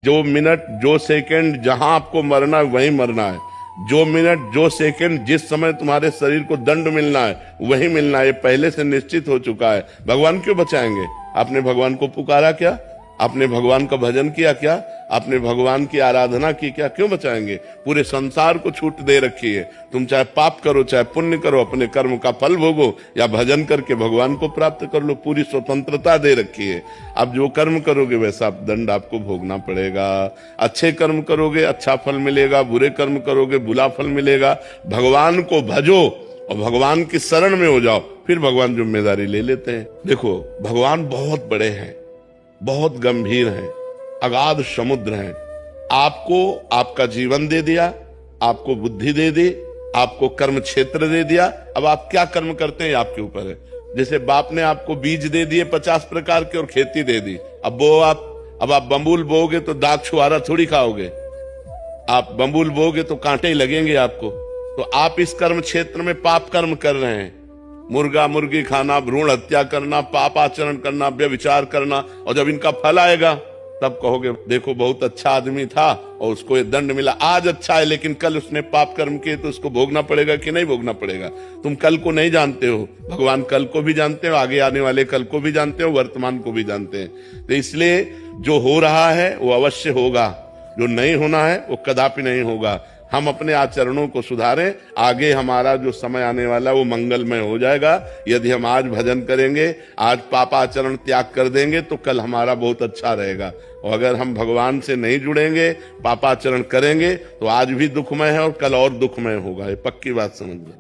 जो मिनट जो सेकंड जहां आपको मरना है वहीं मरना है। जो मिनट जो सेकंड जिस समय तुम्हारे शरीर को दंड मिलना है वही मिलना है, ये पहले से निश्चित हो चुका है। भगवान क्यों बचाएंगे? आपने भगवान को पुकारा क्या? आपने भगवान का भजन किया क्या? आपने भगवान की आराधना की क्या? क्यों बचाएंगे? पूरे संसार को छूट दे रखी है। तुम चाहे पाप करो चाहे पुण्य करो, अपने कर्म का फल भोगो या भजन करके भगवान को प्राप्त कर लो, पूरी स्वतंत्रता दे रखी है। अब जो कर्म करोगे वैसा दंड आपको भोगना पड़ेगा। अच्छे कर्म करोगे अच्छा फल मिलेगा, बुरे कर्म करोगे बुरा फल मिलेगा। भगवान को भजो और भगवान की शरण में हो जाओ, फिर भगवान जिम्मेदारी ले लेते हैं। देखो भगवान बहुत बड़े हैं, बहुत गंभीर हैं, अगाध समुद्र हैं। आपको आपका जीवन दे दिया, आपको बुद्धि दे दी, आपको कर्म क्षेत्र दे दिया। अब आप क्या कर्म करते हैं आपके ऊपर है। जैसे बाप ने आपको बीज दे दिए 50 प्रकार के और खेती दे दी। अब आप बम्बूल बोओगे तो दाग छुहारा थोड़ी खाओगे। आप बम्बूल बोओगे तो कांटे ही लगेंगे आपको। तो आप इस कर्म क्षेत्र में पाप कर्म कर रहे हैं। मुर्गा मुर्गी खाना, भ्रूण हत्या करना, पाप आचरण करना, व्यभिचार करना, और जब इनका फल आएगा तब कहोगे देखो बहुत अच्छा आदमी था और उसको ये दंड मिला। आज अच्छा है लेकिन कल उसने पाप कर्म किए तो उसको भोगना पड़ेगा कि नहीं भोगना पड़ेगा? तुम कल को नहीं जानते हो, भगवान कल को भी जानते हो, आगे आने वाले कल को भी जानते हो, वर्तमान को भी जानते हैं। तो इसलिए जो हो रहा है वो अवश्य होगा, जो नहीं होना है वो कदापि नहीं होगा। हम अपने आचरणों को सुधारें, आगे हमारा जो समय आने वाला है वो मंगलमय हो जाएगा। यदि हम आज भजन करेंगे, आज पापाचरण त्याग कर देंगे तो कल हमारा बहुत अच्छा रहेगा। और अगर हम भगवान से नहीं जुड़ेंगे, पापाचरण करेंगे तो आज भी दुखमय है और कल और दुखमय होगा। ये पक्की बात समझ लो।